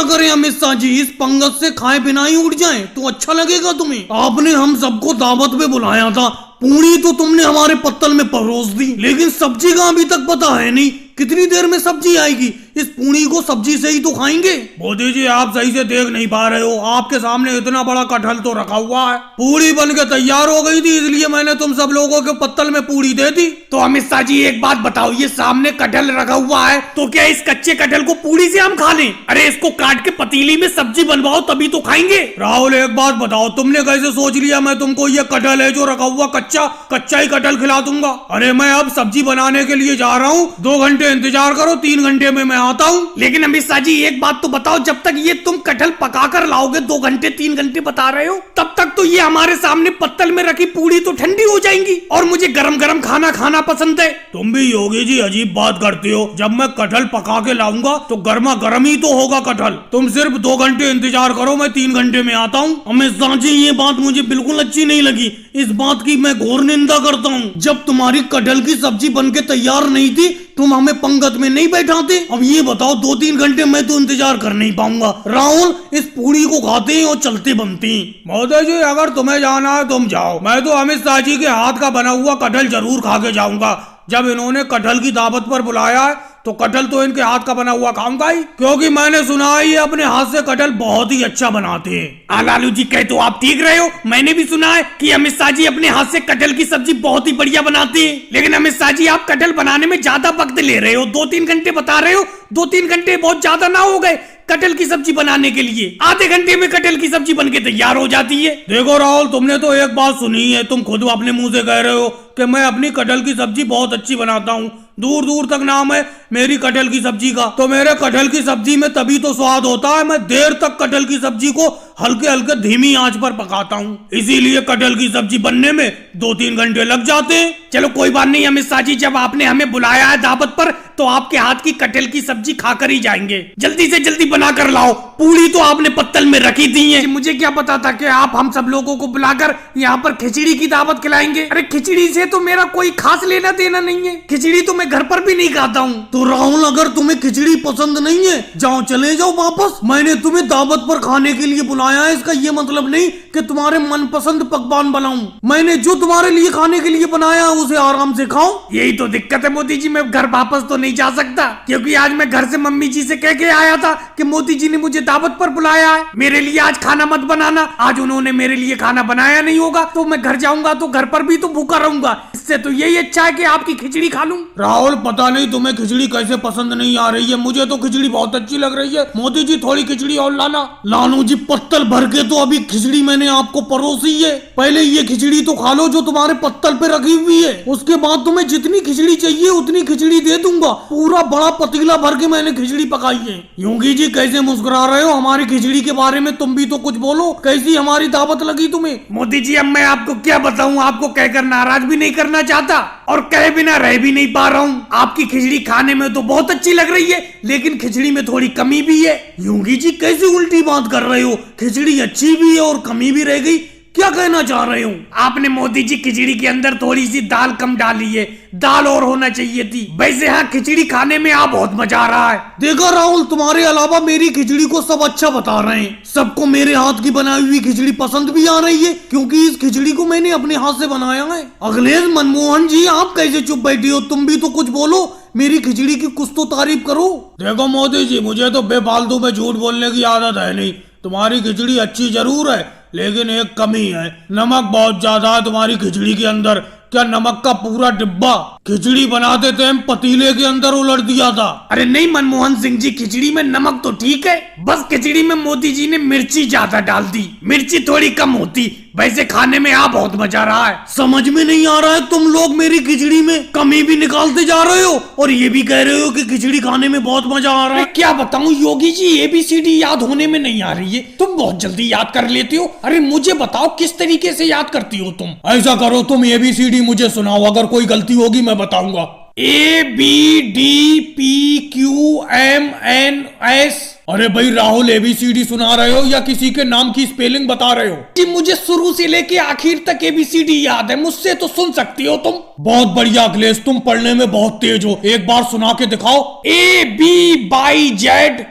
क्या करें अमित शाह जी, इस पंगत से खाए बिना ही उठ जाएं तो अच्छा लगेगा तुम्हें। आपने हम सबको दावत पे बुलाया था, पूरी तो तुमने हमारे पत्तल में परोस दी, लेकिन सब्जी का अभी तक पता है नहीं कितनी देर में सब्जी आएगी। इस पूरी को सब्जी से ही तो खाएंगे। मोदी जी आप सही से देख नहीं पा रहे हो, आपके सामने इतना बड़ा कटहल तो रखा हुआ है। पूरी बन के तैयार हो गई थी, इसलिए मैंने तुम सब लोगों के पत्तल में पूरी दे दी। तो अमित शाह जी एक बात बताओ, ये सामने कटहल रखा हुआ है तो क्या इस कच्चे कटहल को पूरी से हम खा लें? अरे इसको काट के पतीली में सब्जी बनवाओ तभी तो खाएंगे। राहुल एक बात बताओ, तुमने कैसे सोच लिया मैं तुमको ये कटहल है जो रखा हुआ कच्चा ही कटहल खिला दूंगा? अरे मैं अब सब्जी बनाने के लिए जा रहा हूँ, 2 घंटे इंतजार करो, 3 घंटे में मैं आता हूँ। लेकिन अमित शाह जी एक बात तो बताओ, जब तक ये तुम कटहल पका कर लाओगे, 2 घंटे 3 घंटे बता रहे हो, तब तक तो ये हमारे सामने पत्तल में रखी पूरी तो ठंडी हो जाएंगी और मुझे गरम गरम खाना खाना पसंद है। तुम भी योगी जी अजीब बात करते हो, जब मैं कटहल पका के लाऊंगा तो गर्मा गर्म ही तो होगा कटहल। तुम सिर्फ 2 घंटे इंतजार करो, मैं 3 घंटे में आता हूँ। अमित शाह जी ये बात मुझे बिल्कुल अच्छी नहीं लगी, इस बात की मैं घोर निंदा करता हूँ। जब तुम्हारी कटहल की सब्जी बनके तैयार नहीं थी, तुम हमें पंगत में नहीं बैठाते। अब ये बताओ 2-3 घंटे मैं तो इंतजार कर नहीं पाऊंगा। राहुल इस पूरी को खाते हैं और चलते बनते हैं। महोदय जी अगर तुम्हें जाना है तुम जाओ, मैं तो अमित शाह जी के हाथ का बना हुआ कटहल जरूर खा के जाऊंगा। जब इन्होंने कटहल की दावत पर बुलाया है तो कटहल तो इनके हाथ का बना हुआ खाऊंगा ही, क्योंकि मैंने सुना है ये अपने हाथ से कटहल बहुत ही अच्छा बनाते हैं। लालू जी कहे तो आप ठीक रहे हो, मैंने भी सुना है कि अमित शाह जी अपने हाथ से कटहल की सब्जी बहुत ही बढ़िया बनाते हैं। लेकिन अमित शाह जी आप कटहल बनाने में ज्यादा वक्त ले रहे हो, 2-3 घंटे बता रहे हो, 2-3 घंटे बहुत ज्यादा ना हो गए कटहल की सब्जी बनाने के लिए? आधे घंटे में कटहल की सब्जी बनके तैयार हो जाती है। देखो राहुल तुमने तो एक बात सुनी है, तुम खुद अपने मुंह से कह रहे हो कि मैं अपनी कटहल की सब्जी बहुत अच्छी बनाता हूँ, दूर दूर तक नाम है मेरी कटहल की सब्जी का। तो मेरे कटहल की सब्जी में तभी तो स्वाद होता है, मैं देर तक कटहल की सब्जी को हल्के हल्के धीमी आंच पर पकाता हूँ, इसीलिए कटहल की सब्जी बनने में 2-3 घंटे लग जाते हैं। चलो कोई बात नहीं अमित शाह जी, जब आपने हमें बुलाया है दावत पर तो आपके हाथ की कटहल की सब्जी खाकर ही जाएंगे। जल्दी से जल्दी बना कर लाओ, पूरी तो आपने पत्तल में रखी थी है। मुझे क्या पता था कि आप हम सब लोगों को बुलाकर यहाँ पर खिचड़ी की दावत खिलाएंगे। अरे खिचड़ी से तो मेरा कोई खास लेना देना नहीं है, खिचड़ी तो मैं घर पर भी नहीं खाता हूँ। तो राहुल अगर तुम्हें खिचड़ी पसंद नहीं है जाओ चले जाओ वापस। मैंने तुम्हें दावत पर खाने के लिए बुलाया है, इसका ये मतलब नहीं कि तुम्हारे मनपसंद पकवान बनाऊं। मैंने जो तुम्हारे लिए खाने के लिए बनाया है उसे आराम से खाओ। यही तो दिक्कत है मोदी जी, मैं घर वापस तो नहीं जा सकता, क्योंकि आज मैं घर से मम्मी जी से कह के आया था कि मोदी जी ने मुझे दावत पर बुलाया है, मेरे लिए आज खाना मत बनाना। आज उन्होंने मेरे लिए खाना बनाया नहीं होगा तो मैं घर जाऊंगा तो घर पर भी तो भूखा रहूंगा। इससे तो यही अच्छा है कि आपकी खिचड़ी खा लूं। राहुल पता नहीं तुम्हें खिचड़ी कैसे पसंद नहीं आ रही है, मुझे तो खिचड़ी बहुत अच्छी लग रही है। मोदी जी थोड़ी खिचड़ी और लाना। लालू जी पत्तल भर के तो अभी खिचड़ी मैंने आपको परोसी है, पहले ये खिचड़ी तो खा लो जो तुम्हारे पत्तल पे रखी हुई है, उसके बाद तुम्हें जितनी खिचड़ी चाहिए उतनी खिचड़ी दे दूंगा। पूरा बड़ा पतीला भर के मैंने खिचड़ी पकाई है। योगी जी कैसे मुस्कुरा रहे हो, हमारी खिचड़ी के बारे में तुम भी तो कुछ बोलो, कैसी हमारी दावत लगी तुम्हें? मोदी जी अब मैं आपको क्या बताऊं, आपको कहकर नाराज भी नहीं करना चाहता और कहे बिना रह भी नहीं पा रहा हूँ। आपकी खिचड़ी खाने में तो बहुत अच्छी लग रही है, लेकिन खिचड़ी में थोड़ी कमी भी है। योगी जी कैसी उल्टी बात कर रहे हो, खिचड़ी अच्छी भी है और कमी भी रह गई, क्या कहना चाह रहे हो? आपने मोदी जी खिचड़ी के अंदर थोड़ी सी दाल कम डाली है, दाल और होना चाहिए थी। वैसे हाँ खिचड़ी खाने में आप बहुत मजा आ रहा है। देखा राहुल तुम्हारे अलावा मेरी खिचड़ी को सब अच्छा बता रहे हैं, सबको मेरे हाथ की बनाई हुई खिचड़ी पसंद भी आ रही है, क्योंकि इस खिचड़ी को मैंने अपने हाथ से बनाया है। अखिलेश मनमोहन जी आप कैसे चुप बैठी हो, तुम भी तो कुछ बोलो, मेरी खिचड़ी की कुछ तो तारीफ करो। देखो मोदी जी मुझे तो बेफालतू में झूठ बोलने की आदत है नहीं, तुम्हारी खिचड़ी अच्छी जरूर है लेकिन एक कमी है, नमक बहुत ज्यादा है तुम्हारी खिचड़ी के अंदर। क्या नमक का पूरा डिब्बा खिचड़ी बनाते थे हम पतीले के अंदर उलट दिया था? अरे नहीं मनमोहन सिंह जी, खिचड़ी में नमक तो ठीक है, बस खिचड़ी में मोदी जी ने मिर्ची ज्यादा डाल दी, मिर्ची थोड़ी कम होती। वैसे खाने में आप बहुत मजा आ रहा है। समझ में नहीं आ रहा है, तुम लोग मेरी खिचड़ी में कमी भी निकालते जा रहे हो और ये भी कह रहे हो कि खिचड़ी खाने में बहुत मजा आ रहा है। क्या बताऊं योगी जी, ABCD याद होने में नहीं आ रही है, तुम बहुत जल्दी याद कर लेते हो। अरे मुझे बताओ किस तरीके से याद करती हो तुम? ऐसा करो तुम ABCD मुझे सुनाओ, अगर कोई गलती होगी मैं बताऊंगा। ABDPQMNS। अरे भाई राहुल, ABCD सुना रहे हो या किसी के नाम की स्पेलिंग बता रहे हो? जी मुझे शुरू से लेके आखिर तक ABCD याद है, मुझसे तो सुन सकती हो तुम। बहुत बढ़िया अखिलेश, तुम पढ़ने में बहुत तेज हो, एक बार सुना के दिखाओ। ABYZ।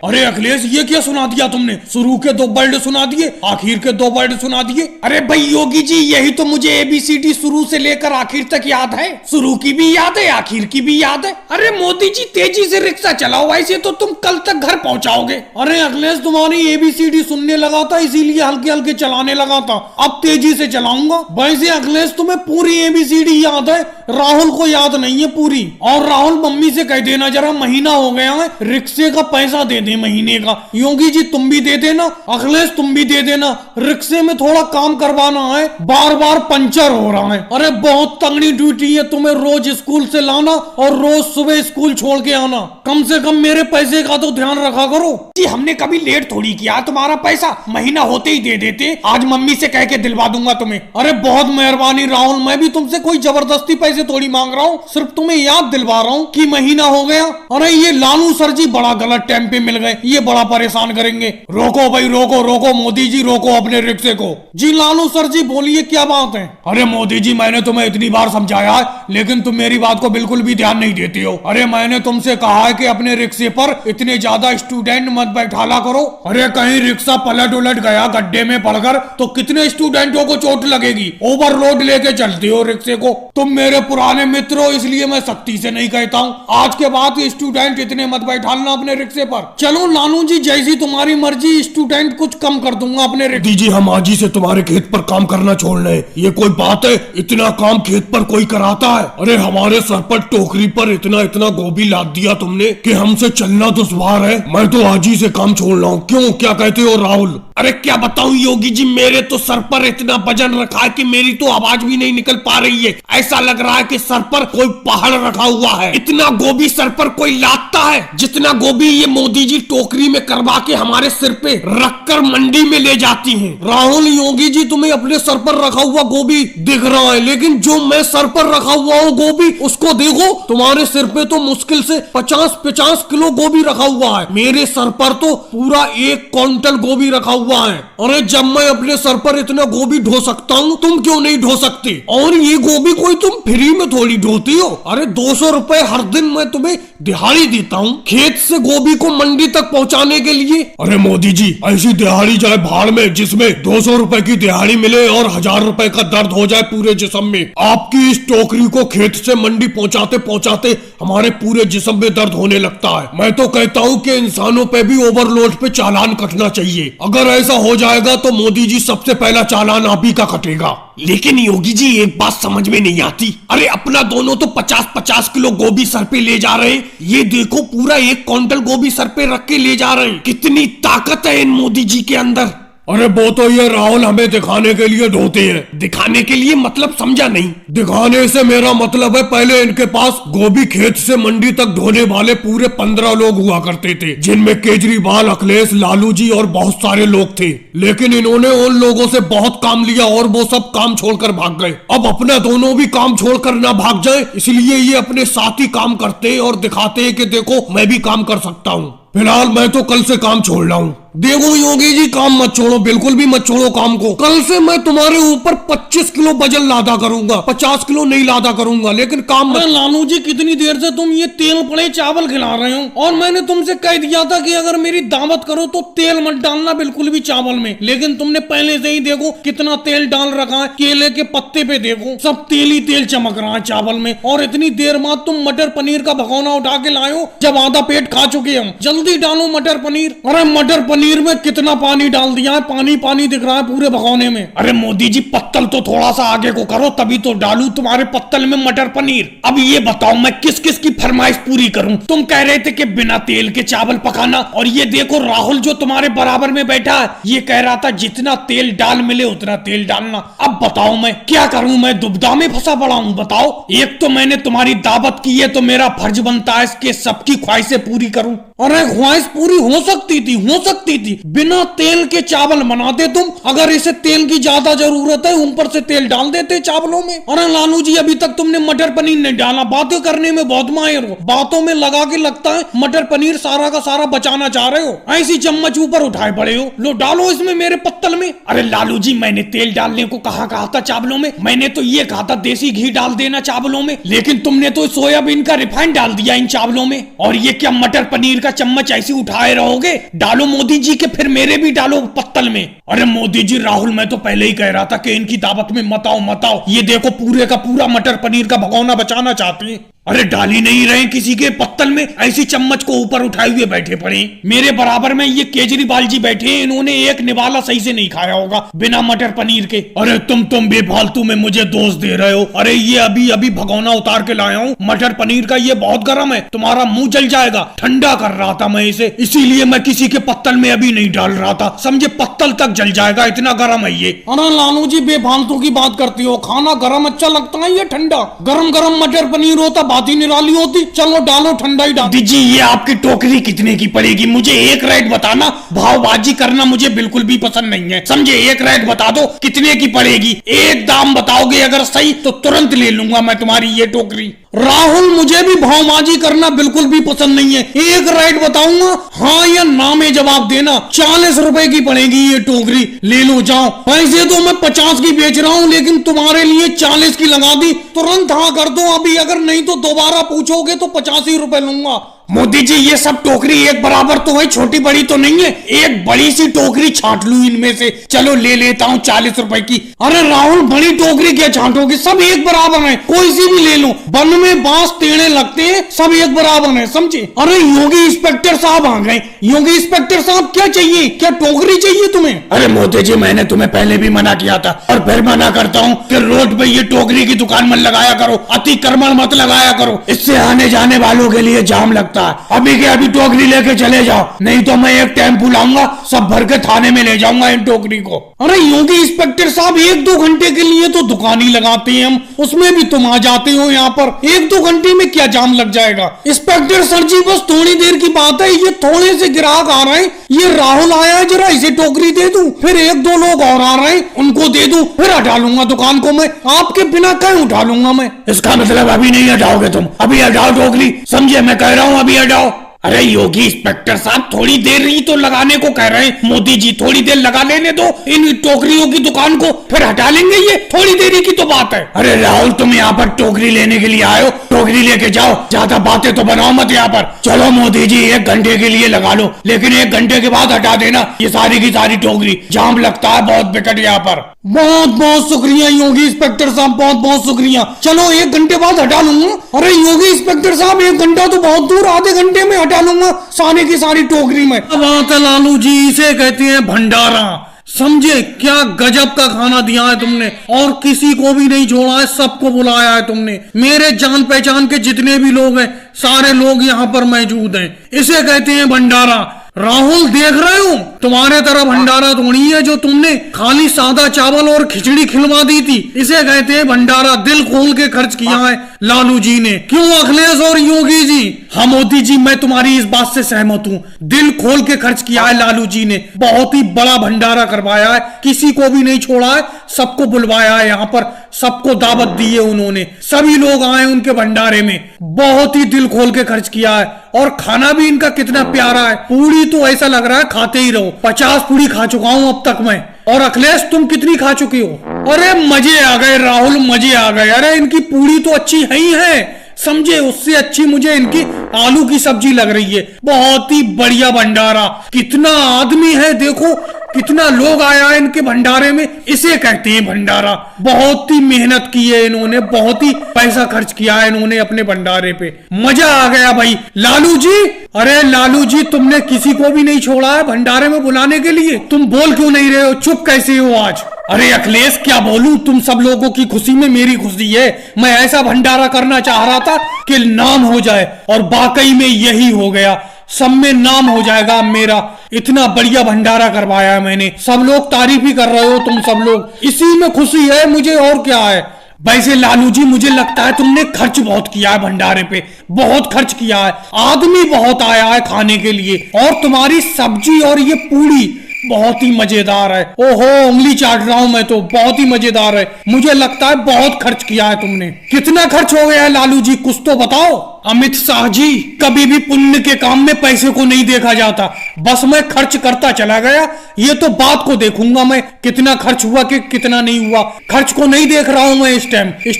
अरे अखिलेश, ये क्या सुना दिया तुमने? शुरू के 2 वर्ड सुना दिए, आखिर के 2 वर्ड सुना दिए। अरे भाई योगी जी, यही तो मुझे ABCD शुरू से लेकर आखिर तक याद है। शुरू की भी याद है, आखिर की भी याद है। अरे मोदी जी तेजी से रिक्शा चलाओ, ऐसे तो तुम कल तक घर पहुंचाओगे। अरे अखिलेश, तुम्हारी ABCD सुनने लगा था इसीलिए हल्के हल्के चलाने लगा था, अब तेजी से चलाऊंगा। वैसे अखिलेश तुम्हें पूरी ABCD याद है, राहुल को याद नहीं है पूरी। और राहुल मम्मी से कह देना जरा, महीना हो गया है, रिक्शे का पैसा दे दे महीने का। योगी जी तुम भी दे देना, अखिलेश तुम भी दे देना, रिक्शे में थोड़ा काम करवाना है, बार बार पंचर हो रहा है। अरे बहुत तगड़ी ड्यूटी है तुम्हें, रोज स्कूल से लाना और रोज सुबह स्कूल छोड़ के आना। कम से कम मेरे पैसे का तो ध्यान रखा करो। जी हमने कभी लेट थोड़ी किया, तुम्हारा पैसा महीना होते ही दे देते। आज मम्मी से कह के दिलवा दूंगा तुम्हें। अरे बहुत मेहरबानी राहुल, मैं भी तुमसे कोई जबरदस्ती पैसे थोड़ी मांग रहा हूँ, सिर्फ तुम्हें याद दिलवा रहा हूँ कि महीना हो गया। अरे ये लालू सर जी बड़ा गलत टाइम पे मिल गए, ये बड़ा परेशान करेंगे। रोको भाई रोको रोको, मोदी जी रोको अपने रिक्शे को। जी लालू सर जी बोलिए, क्या बात है? अरे मोदी जी, मैंने तुम्हें इतनी बार समझाया है, लेकिन तुम मेरी बात को बिल्कुल भी ध्यान नहीं देती हो। अरे मैंने तुमसे कहा है कि अपने रिक्शे पर इतने ज्यादा स्टूडेंट मत बैठाला करो। अरे कहीं रिक्शा पलट उलट गया गड्ढे में पड़कर तो कितने स्टूडेंटों को चोट लगेगी। ओवरलोड लेके चलती हो रिक्शे को। तुम मेरे पुराने मित्र हो, इसलिए मैं सख्ती से नहीं कहता हूँ, आज के बाद स्टूडेंट इतने मत बैठालना अपने रिक्शे पर। चलो लालू जी, जैसी तुम्हारी मर्जी, स्टूडेंट कुछ कम कर दूंगा अपने रिक्शे। जी हम आज ही से तुम्हारे खेत पर काम करना छोड़ रहे हैं, ये कोई बात है? इतना काम खेत पर कोई कराता है? अरे हमारे सर पर टोकरी पर इतना इतना गोभी लाद दिया तुमने कि हमसे चलना दुश्वार है। मैं तो आज ही से काम छोड़ रहा हूँ। क्यों, क्या कहते हो राहुल? अरे क्या बताऊं योगी जी, मेरे तो सर पर इतना वजन रखा है कि मेरी तो आवाज भी नहीं निकल पा रही है। ऐसा लग रहा है कि सर पर कोई पहाड़ रखा हुआ है। इतना गोभी सर पर कोई लादता है जितना गोभी ये मोदी जी टोकरी में करवा के हमारे सिर पे रखकर मंडी में ले जाती हैं। राहुल, योगी जी तुम्हें अपने सर पर रखा हुआ गोभी दिख रहा है, लेकिन जो मैं सर पर रखा हुआ हूँ गोभी, उसको देखो। तुम्हारे सिर पे तो मुश्किल से 50-50 किलो गोभी रखा हुआ है, मेरे सर पर तो पूरा 1 क्विंटल गोभी रखा हुआ है। अरे जब मैं अपने सर पर इतना गोभी ढो सकता हूँ, तुम क्यों नहीं ढो सकते? और ये गोभी कोई तुम फ्री में थोड़ी ढोती हो। अरे 200 रुपए हर दिन मैं तुम्हें दिहाड़ी देता हूँ खेत से गोभी को मंडी तक पहुँचाने के लिए। अरे मोदी जी, ऐसी दिहाड़ी जाए भाड़ में, जिसमें 200 रुपए की दिहाड़ी मिले और 1000 रुपए का दर्द हो जाए पूरे जिस्म में। आपकी इस टोकरी को खेत से मंडी पहुँचाते पहुँचाते हमारे पूरे जिस्म में दर्द होने लगता है। मैं तो कहता हूँ कि इंसानों पे भी ओवरलोड पे चालान कटना चाहिए। अगर ऐसा हो जाएगा तो मोदी जी सबसे पहला चालान आप ही का कटेगा। लेकिन योगी जी एक बात समझ में नहीं आती। अरे अपना दोनों तो 50-50 किलो गोभी सर पे ले जा रहे हैं, ये देखो पूरा 1 क्विंटल गोभी सर पे रख के ले जा रहे हैं। कितनी ताकत है इन मोदी जी के अंदर। अरे वो तो ये राहुल हमें दिखाने के लिए ढोते हैं। दिखाने के लिए मतलब समझा नहीं। दिखाने से मेरा मतलब है, पहले इनके पास गोभी खेत से मंडी तक ढोने वाले पूरे 15 लोग हुआ करते थे, जिनमें केजरीवाल, अखिलेश, लालू जी और बहुत सारे लोग थे। लेकिन इन्होंने उन लोगों से बहुत काम लिया और वो सब काम छोड़कर भाग गए। अब अपना दोनों भी काम छोड़कर ना भाग जाए, इसलिए ये अपने साथ ही काम करते और दिखाते हैं कि देखो मैं भी काम कर सकता हूँ। फिलहाल मैं तो कल से काम छोड़ रहा हूँ। देखो योगी जी, काम मत छोड़ो, बिल्कुल भी मत छोड़ो काम को। कल से मैं तुम्हारे ऊपर 25 किलो वजन लादा करूंगा, 50 किलो नहीं लादा करूंगा, लेकिन काम मत। लालू जी, कितनी देर से तुम ये तेल पड़े चावल खिला रहे हो, और मैंने तुमसे कह दिया था कि अगर मेरी दावत करो तो तेल मत डालना बिल्कुल भी चावल में, लेकिन तुमने पहले से ही देखो कितना तेल डाल रखा है। केले के पत्ते पे देखो सब तेल ही तेल चमक रहा है चावल में। और इतनी देर बाद तुम मटर पनीर का भगोना उठा के लाओ, जब आधा पेट खा चुके हम। जल्दी डालो मटर पनीर। अरे मटर पनीर में कितना पानी डाल दिया है, पानी पानी दिख रहा है पूरे भगोने में। अरे मोदी जी, पत्तल तो थोड़ा सा आगे को करो, तभी तो डालू तुम्हारे पत्तल में मटर पनीर। अब ये बताओ मैं किस किस की फरमाइश पूरी करूं? तुम कह रहे थे कि बिना तेल के चावल पकाना, और ये देखो राहुल जो तुम्हारे बराबर में बैठा है, ये कह रहा था जितना तेल डाल मिले उतना तेल डालना। अब बताओ मैं क्या करूं? मैं दुविधा में फंसा पड़ा हूं। बताओ, एक तो मैंने तुम्हारी दावत की है तो मेरा फर्ज बनता है इसके सबकी ख्वाहिशें पूरी करूं, अरे ख्वाहिश पूरी हो सकती थी। बिना तेल के चावल बनाते तुम, अगर इसे तेल की ज्यादा जरूरत है ऊपर से तेल डाल देते चावलों में। अरे लालू जी अभी तक तुमने मटर पनीर नहीं डाला, बातें करने में बहुत माहिर हो, बातों में लगा के लगता है मटर पनीर सारा का सारा बचाना चाह रहे हो, ऐसी चम्मच ऊपर उठाए पड़े हो। लो डालो इसमें मेरे पत्तल में। अरे लालू जी मैंने तेल डालने को कहा था चावलों में, मैंने तो ये कहा था देसी घी डाल देना चावलों में, लेकिन तुमने तो सोयाबीन का रिफाइंड डाल दिया इन चावलों में। और ये क्या मटर पनीर का चम्मच ऐसे उठाए रहोगे? डालो मोदी जी के, फिर मेरे भी डालो पत्तल में। अरे मोदी जी राहुल मैं तो पहले ही कह रहा था कि इनकी दावत में मत आओ। ये देखो पूरे का पूरा मटर पनीर का भगोना बचाना चाहती है। अरे डाल ही नहीं रहे किसी के पत्तल में, ऐसी चम्मच को ऊपर उठाए हुए बैठे पड़े। मेरे बराबर में ये केजरीवाल जी बैठे हैं, इन्होंने एक निवाला सही से नहीं खाया होगा बिना मटर पनीर के। अरे तुम बेफालतू में मुझे दोष दे रहे हो। अरे ये अभी भगोना उतार के लाया हूँ मटर पनीर का, ये बहुत गर्म है, तुम्हारा मुंह जल जाएगा। ठंडा कर रहा था मैं इसे, इसीलिए मैं किसी के पत्तल में अभी नहीं डाल रहा था, समझे? पत्तल तक जल जाएगा, इतना गर्म है ये। अरे लालू जी बेफालतू की बात करती हो, खाना गर्म अच्छा लगता है, ये ठंडा गरम मटर पनीर होता बात ही निराली होती। चलो डालो, ठंडा ही डाल दीजिए। ये आपकी टोकरी कितने की पड़ेगी मुझे एक रेट बताना, भावबाजी करना मुझे बिल्कुल भी पसंद नहीं है, समझे? एक रेट बता दो कितने की पड़ेगी, एक दाम बताओगे अगर सही तो तुरंत ले लूंगा मैं तुम्हारी ये टोकरी। राहुल मुझे भी भावबाजी करना बिल्कुल भी पसंद नहीं है, एक रेट बताऊंगा, हाँ या ना में जवाब देना। 40 रुपए की पड़ेगी ये टोकरी, ले लो जाओ। पैसे तो मैं 50 की बेच रहा हूँ, लेकिन तुम्हारे लिए 40 की लगा दी, तुरंत हाँ कर दो अभी, अगर नहीं तो दोबारा पूछोगे तो 50 ही रुपए लूंगा। मोदी जी ये सब टोकरी एक बराबर तो है, छोटी बड़ी तो नहीं है, एक बड़ी सी टोकरी छांट लूं इनमें से। चलो ले लेता हूँ 40 रुपए की। अरे राहुल बड़ी टोकरी क्या छांटोगे, सब एक बराबर है, कोई सी भी ले लो। वन में बांस टेढ़े लगते हैं, सब एक बराबर है, समझे? अरे योगी इंस्पेक्टर साहब आ गए। योगी इंस्पेक्टर साहब क्या चाहिए, क्या टोकरी चाहिए तुम्हें? अरे मोदी जी मैंने तुम्हें पहले भी मना किया था और फिर मना करता हूँ कि रोड पे ये टोकरी की दुकान मत लगाया करो, अतिक्रमण मत लगाया करो, इससे आने जाने वालों के लिए जाम लगता। अभी के अभी टोकरी लेके चले जाओ, नहीं तो मैं एक टेम्पू लाऊंगा, सब भर के थाने में ले जाऊंगा इन टोकरी को। अरे योगी इंस्पेक्टर साहब 1-2 घंटे के लिए तो दुकान ही लगाते हैं हम, उसमें भी तुम आ जाते हो यहाँ पर, 1-2 घंटे में क्या जाम लग जाएगा? इंस्पेक्टर सर जी बस थोड़ी देर की बात है, ये थोड़े से ग्राहक आ रहे हैं, ये राहुल आया है, जरा इसे टोकरी दे दूं, फिर 1-2 लोग और आ रहे हैं उनको दे दूं, फिर हटा लूंगा दुकान को मैं, आपके बिना कहीं उठा लूंगा मैं। इसका मतलब अभी नहीं हटाओगे तुम? अभी हटाओ टोकरी, समझे? मैं कह रहा हूँ अभी हटाओ। अरे योगी इंस्पेक्टर साहब थोड़ी देर ही तो लगाने को कह रहे हैं, मोदी जी थोड़ी देर लगा लेने दो इन टोकरियों की दुकान को, फिर हटा लेंगे, ये थोड़ी देरी की तो बात है। अरे राहुल तुम यहाँ पर टोकरी लेने के लिए आए हो, टोकरी लेके जाओ, ज्यादा बातें तो बनाओ मत यहाँ पर। चलो मोदी जी 1 घंटे के लिए लगा लो, लेकिन 1 घंटे के बाद हटा देना ये सारी की सारी टोकरी, जाम लगता है बहुत बिकट यहाँ पर। बहुत बहुत शुक्रिया योगी इंस्पेक्टर साहब, बहुत बहुत शुक्रिया। चलो 1 घंटे बाद हटा लूंगा। अरे योगी इंस्पेक्टर साहब 1 घंटा तो बहुत दूर, आधे घंटे में हटा लूंगा सारी की सारी टोकरी में। बात है लालू जी, इसे कहते हैं भंडारा, समझे? क्या गजब का खाना दिया है तुमने, और किसी को भी नहीं छोड़ा है, सबको बुलाया है तुमने। मेरे जान पहचान के जितने भी लोग हैं सारे लोग यहाँ पर मौजूद हैं, इसे कहते हैं भंडारा। राहुल देख रहे हो, तुम्हारे तरह भंडारा थोड़ी है जो तुमने खाली सादा चावल और खिचड़ी खिलवा दी थी, इसे कहते हैं भंडारा। दिल खोल के खर्च किया है लालू जी ने, क्यों अखिलेश और योगी जी? हाँ मोदी जी मैं तुम्हारी इस बात से सहमत हूँ, दिल खोल के खर्च किया है लालू जी ने, बहुत ही बड़ा भंडारा करवाया है, किसी को भी नहीं छोड़ा है, सबको बुलवाया है यहाँ पर, सबको दावत दी है उन्होंने, सभी लोग आए उनके भंडारे में, बहुत ही दिल खोल के खर्च किया है। और खाना भी इनका कितना प्यारा है, पूरी तो ऐसा लग रहा है खाते ही रहो। 50 पूरी खा चुका हूं अब तक मैं। और अखिलेश तुम कितनी खा चुकी हो? अरे मजे आ गए राहुल, मजे आ गए। अरे इनकी पूरी तो अच्छी है ही है, समझे? उससे अच्छी मुझे इनकी आलू की सब्जी लग रही है, बहुत ही बढ़िया भंडारा। कितना आदमी है देखो, कितना लोग आया है इनके भंडारे में, इसे कहते हैं भंडारा। बहुत ही मेहनत की है इन्होंने, बहुत ही पैसा खर्च किया है इन्होंने अपने भंडारे पे, मजा आ गया भाई। लालू जी, अरे लालू जी तुमने किसी को भी नहीं छोड़ा है भंडारे में बुलाने के लिए, तुम बोल क्यों नहीं रहे हो, चुप कैसे हो आज? अरे अखिलेश क्या बोलूं, तुम सब लोगों की खुशी में मेरी खुशी है। मैं ऐसा भंडारा करना चाह रहा था कि नाम हो जाए, और वाकई में यही हो गया, सब में नाम हो जाएगा मेरा। इतना बढ़िया भंडारा करवाया है मैंने, सब लोग तारीफ ही कर रहे हो तुम सब लोग, इसी में खुशी है मुझे, और क्या है। वैसे लालू जी मुझे लगता है तुमने खर्च बहुत किया है भंडारे पे, बहुत खर्च किया है, आदमी बहुत आया है खाने के लिए, और तुम्हारी सब्जी और ये पूड़ी बहुत ही मजेदार है। ओहो, उंगली चाट रहा हूं मैं तो, बहुत ही मजेदार है। मुझे लगता है बहुत खर्च किया है तुमने। कितना खर्च हो गया है लालू जी, कुछ तो बताओ। अमित शाह जी, कभी भी पुण्य के काम में पैसे को नहीं देखा जाता, बस मैं खर्च करता चला गया। ये तो बात को देखूंगा मैं, कितना खर्च हुआ कि कितना नहीं हुआ। खर्च को नहीं देख रहा हूं मैं इस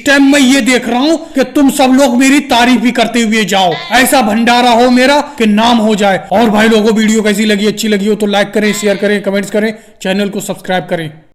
टाइम मैं ये देख रहा हूं कि तुम सब लोग मेरी तारीफ ही करते हुए जाओ, ऐसा भंडारा हो मेरा कि नाम हो जाए। और भाई लोगों, वीडियो कैसी लगी, अच्छी लगी हो तो लाइक करें, शेयर करें, कमेंट्स करें, चैनल को सब्सक्राइब करें।